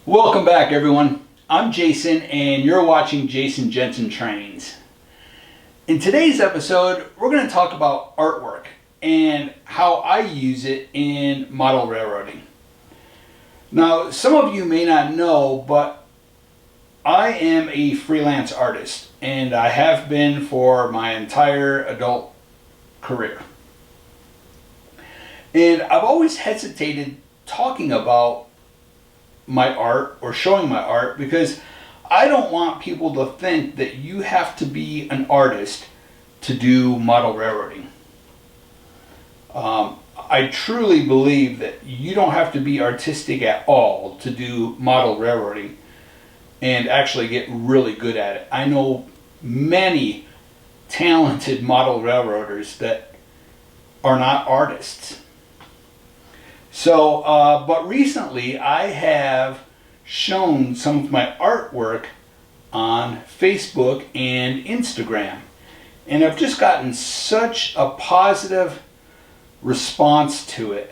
Welcome back, everyone. I'm Jason and you're watching Jason Jensen Trains. In today's episode, we're going to talk about artwork and how I use it in model railroading. Now, some of you may not know, but I am a freelance artist and I have been for my entire adult career. And I've always hesitated talking about my art or showing my art because I don't want people to think that you have to be an artist to do model railroading. I truly believe that you don't have to be artistic at all to do model railroading and actually get really good at it. I know many talented model railroaders that are not artists. So, but recently I have shown some of my artwork on Facebook and Instagram. And I've just gotten such a positive response to it.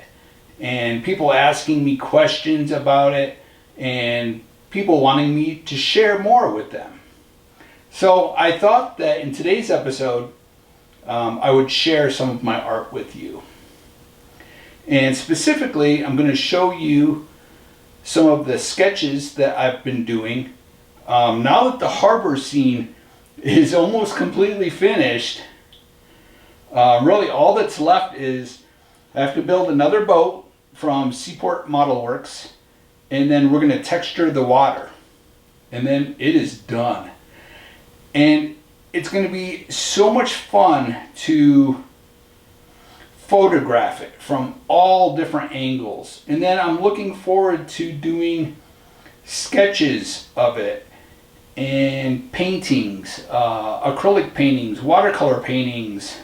And people asking me questions about it and people wanting me to share more with them. So I thought that in today's episode, I would share some of my art with you. And specifically, I'm going to show you some of the sketches that I've been doing. Now that the harbor scene is almost completely finished, really all that's left is I have to build another boat from Seaport Model Works, and then we're going to texture the water. And then it is done. And it's going to be so much fun to photograph it from all different angles. And then I'm looking forward to doing sketches of it and paintings, acrylic paintings, watercolor paintings.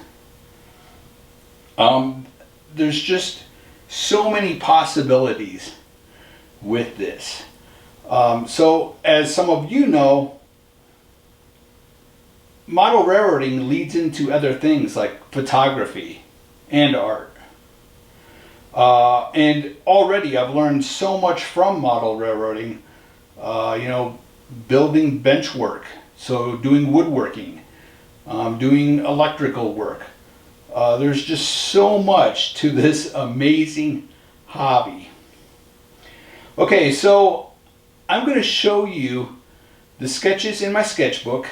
There's just so many possibilities with this. So as some of you know, model railroading leads into other things like photography and art. And already I've learned so much from model railroading, building bench work, so doing woodworking, doing electrical work. There's just so much to this amazing hobby. Okay, so I'm going to show you the sketches in my sketchbook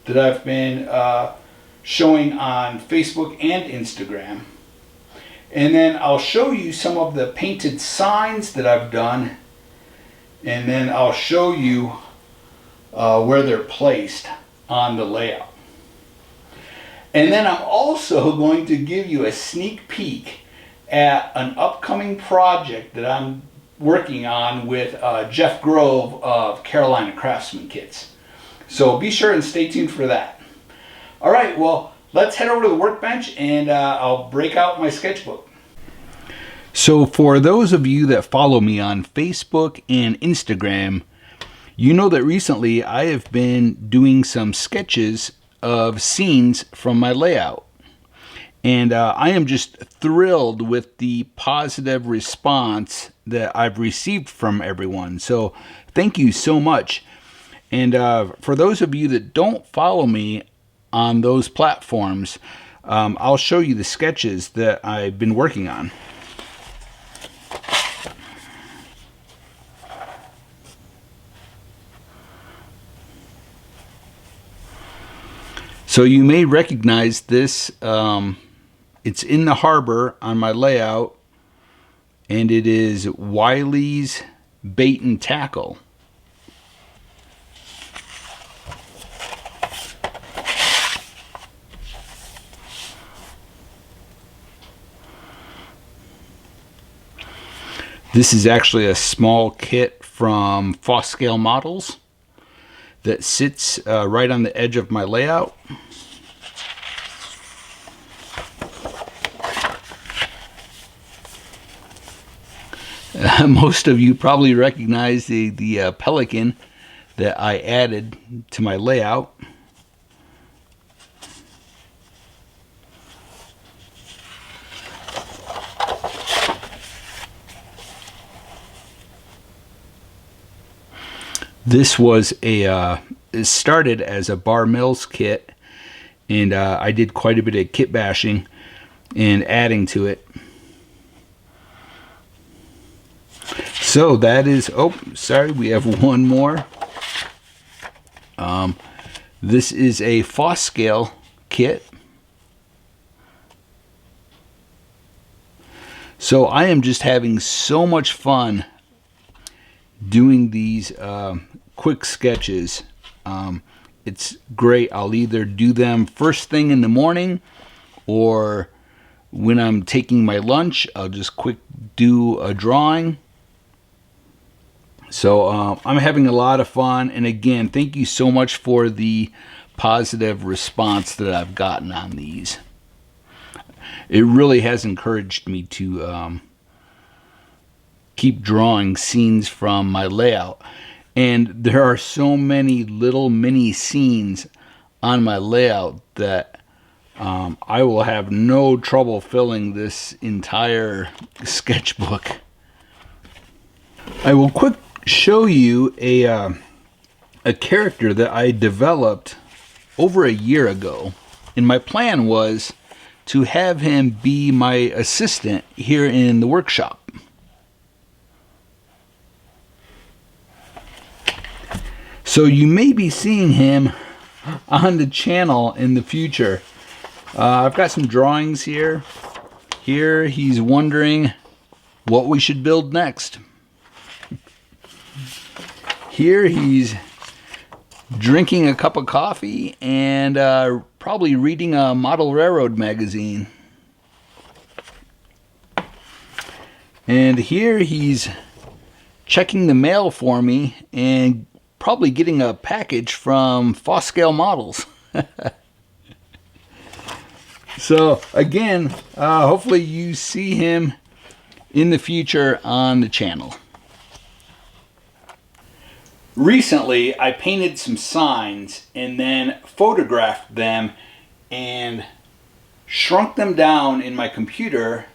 that I've been showing on Facebook and Instagram. And then I'll show you some of the painted signs that I've done. And then I'll show you where they're placed on the layout. And then I'm also going to give you a sneak peek at an upcoming project that I'm working on with Jeff Grove of Carolina Craftsman Kits. So be sure and stay tuned for that. All right, well, let's head over to the workbench and I'll break out my sketchbook. So for those of you that follow me on Facebook and Instagram, you know that recently I have been doing some sketches of scenes from my layout. And I am just thrilled with the positive response that I've received from everyone. So thank you so much. And for those of you that don't follow me on those platforms, I'll show you the sketches that I've been working on. So you may recognize this. It's in the harbor on my layout, and it is Wiley's Bait and Tackle. This is actually a small kit from Foscale Models that sits right on the edge of my layout. Most of you probably recognize the pelican that I added to my layout. This was it started as a bar mills kit, and I did quite a bit of kit bashing and adding to it. So that is, oh, sorry, we have one more. This is a Foss scale kit. So I am just having so much fun doing these quick sketches. It's great. I'll either do them first thing in the morning, or when I'm taking my lunch, I'll just quick do a drawing. So I'm having a lot of fun, and again, thank you so much for the positive response that I've gotten on these. It really has encouraged me to keep drawing scenes from my layout. And there are so many little mini scenes on my layout that I will have no trouble filling this entire sketchbook. I will quick show you a character that I developed over a year ago, and my plan was to have him be my assistant here in the workshop. So you may be seeing him on the channel in the future. I've got some drawings here. Here he's wondering what we should build next. Here he's drinking a cup of coffee and probably reading a model railroad magazine. And here he's checking the mail for me and probably getting a package from Foss Scale Models. So again, hopefully you see him in the future on the channel. Recently, I painted some signs and then photographed them and shrunk them down in my computer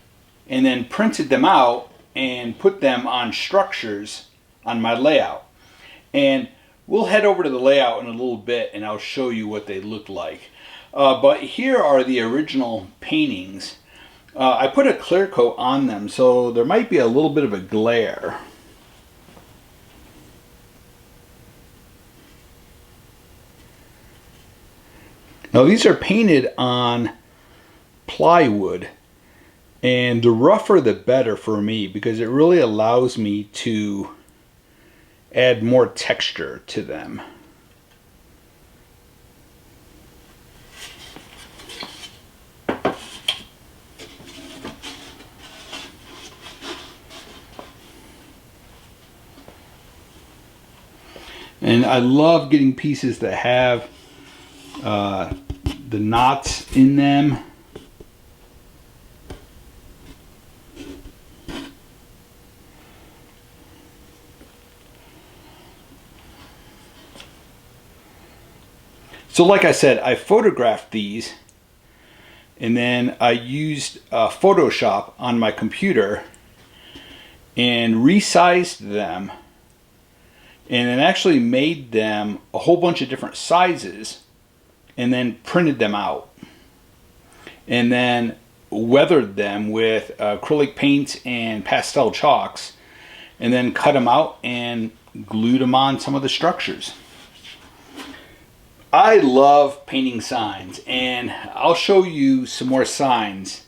and then printed them out and put them on structures on my layout. And we'll head over to the layout in a little bit and I'll show you what they look like. But here are the original paintings. I put a clear coat on them, so there might be a little bit of a glare. Now these are painted on plywood, and the rougher the better for me because it really allows me to add more texture to them. And I love getting pieces that have the knots in them. So like I said, I photographed these and then I used Photoshop on my computer and resized them, and then actually made them a whole bunch of different sizes and then printed them out and then weathered them with acrylic paints and pastel chalks and then cut them out and glued them on some of the structures. I love painting signs, and I'll show you some more signs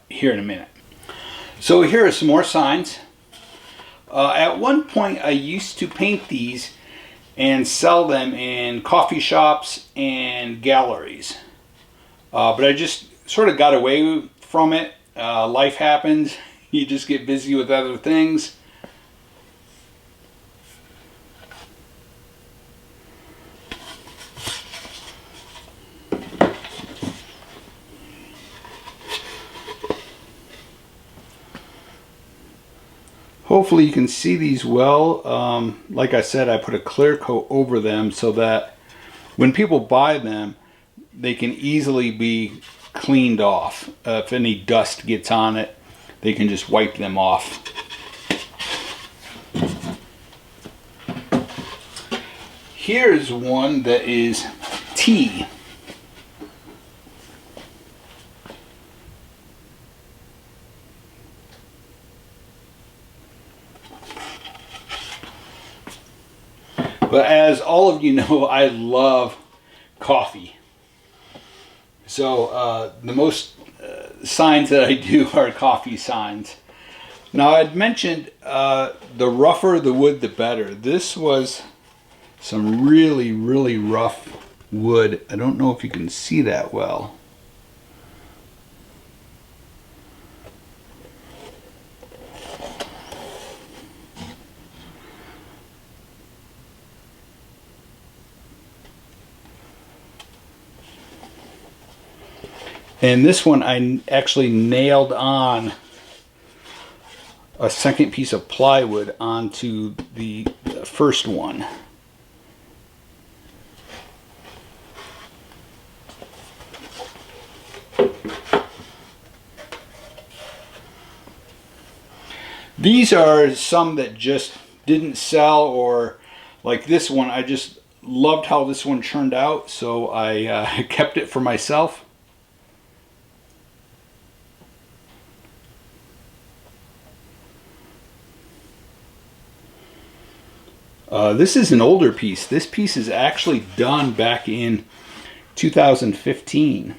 here in a minute. So here are some more signs. At one point I used to paint these and sell them in coffee shops and galleries. But I just sort of got away from it. Life happens. You just get busy with other things. Hopefully you can see these well. Like I said, I put a clear coat over them so that when people buy them, they can easily be cleaned off. If any dust gets on it, they can just wipe them off. Here's one that is tea. But as all of you know, I love coffee. So the most signs that I do are coffee signs. Now I'd mentioned the rougher the wood, the better. This was some really, really rough wood. I don't know if you can see that well. And this one I actually nailed on a second piece of plywood onto the first one. These are some that just didn't sell, or like this one, I just loved how this one turned out, so I kept it for myself. This is an older piece. This piece is actually done back in 2015.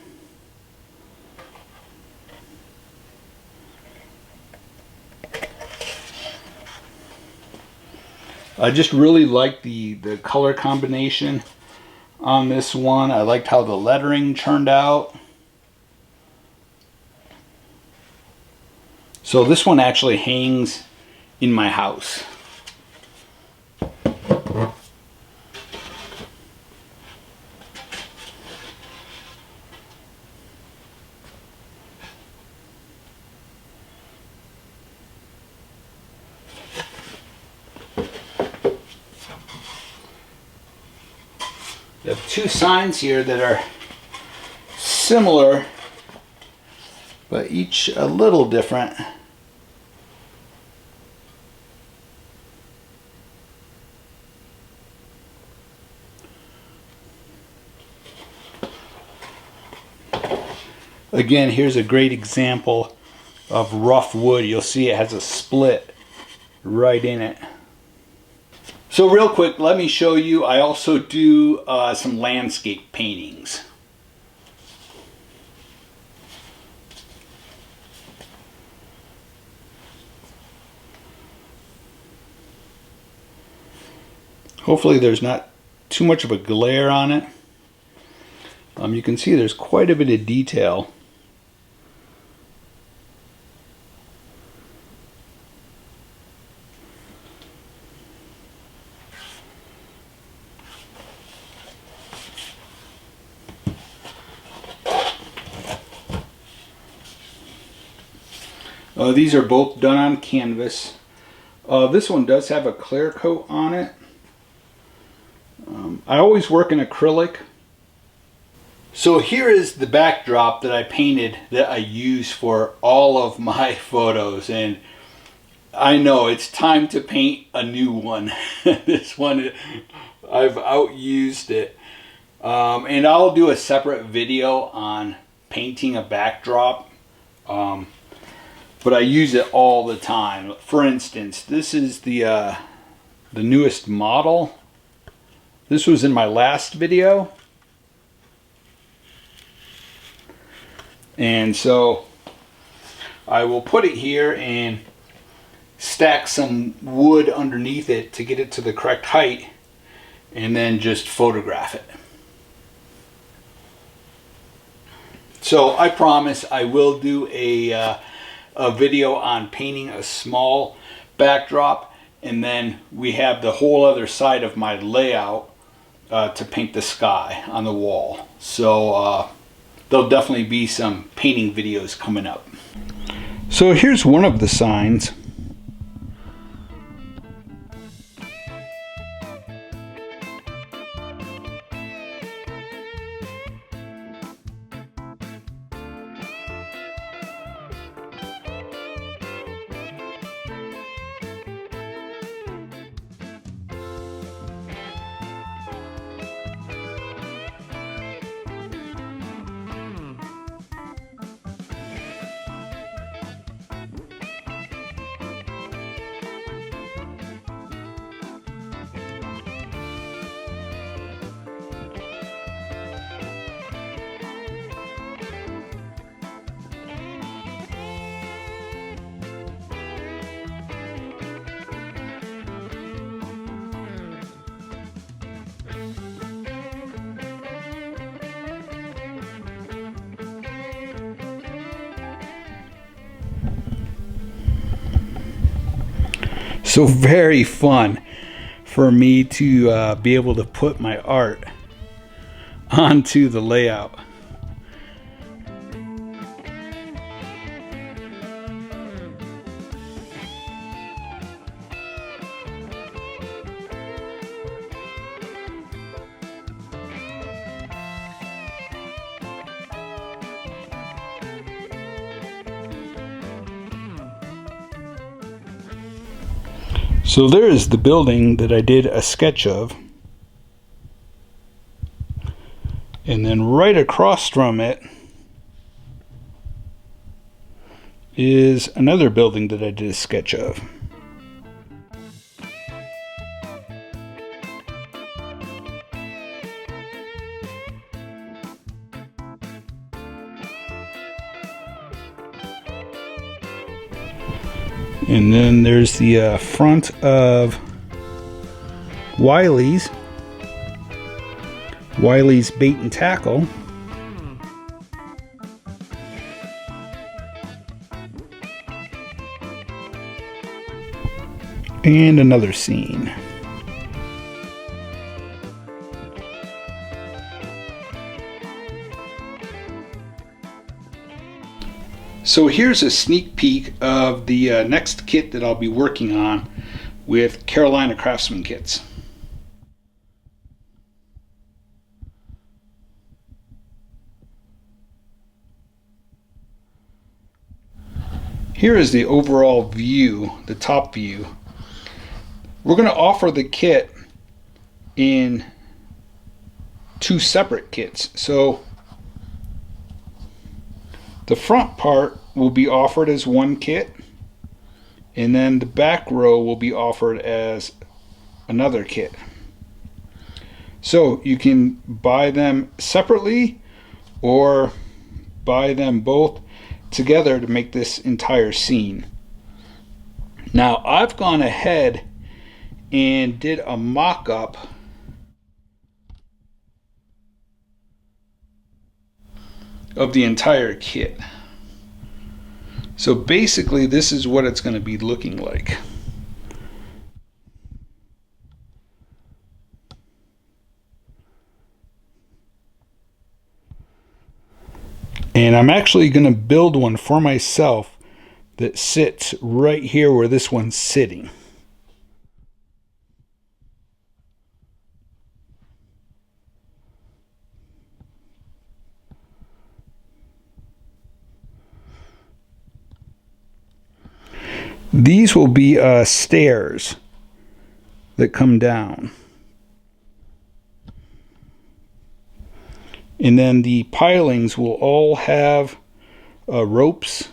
I just really liked the color combination on this one. I liked how the lettering turned out. So this one actually hangs in my house. I have two signs here that are similar, but each a little different. Again, here's a great example of rough wood. You'll see it has a split right in it. So real quick, let me show you, I also do some landscape paintings. Hopefully there's not too much of a glare on it. You can see there's quite a bit of detail. These are both done on canvas. This one does have a clear coat on it. I always work in acrylic. So here is the backdrop that I painted that I use for all of my photos, and I know it's time to paint a new one. This one, I've outused it. And I'll do a separate video on painting a backdrop. But I use it all the time. For instance, this is the newest model. This was in my last video. And so I will put it here and stack some wood underneath it to get it to the correct height, and then just photograph it. So I promise I will do a video on painting a small backdrop, and then we have the whole other side of my layout to paint the sky on the wall. So there'll definitely be some painting videos coming up. So here's one of the signs. So very fun for me to be able to put my art onto the layout. So there is the building that I did a sketch of. And then right across from it is another building that I did a sketch of. And then there's the front of Wiley's Bait and Tackle. And another scene. So here's a sneak peek of the next kit that I'll be working on with Carolina Craftsman Kits. Here is the overall view, the top view. We're going to offer the kit in two separate kits. So the front part will be offered as one kit, and then the back row will be offered as another kit. So you can buy them separately or buy them both together to make this entire scene. Now I've gone ahead and did a mock-up of the entire kit. So basically this is what it's going to be looking like. And I'm actually going to build one for myself that sits right here where this one's sitting. These will be stairs that come down. And then the pilings will all have ropes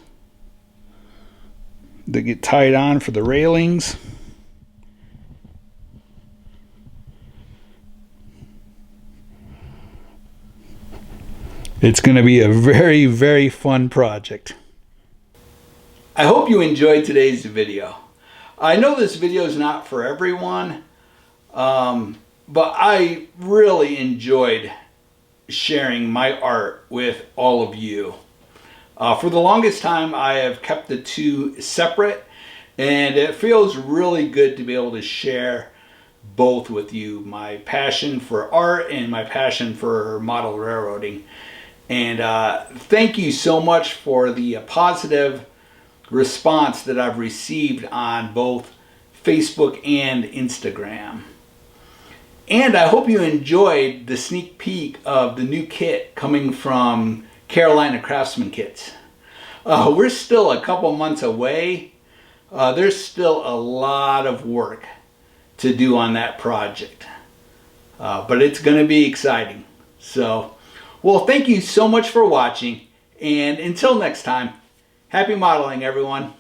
that get tied on for the railings. It's going to be a very, very fun project. I hope you enjoyed today's video. I know this video is not for everyone, but I really enjoyed sharing my art with all of you. For the longest time I have kept the two separate, and it feels really good to be able to share both with you, my passion for art and my passion for model railroading. And thank you so much for the positive response that I've received on both Facebook and Instagram. And I hope you enjoyed the sneak peek of the new kit coming from Carolina Craftsman Kits. We're still a couple months away. There's still a lot of work to do on that project. But it's going to be exciting. So, well, thank you so much for watching. And until next time, happy modeling, everyone.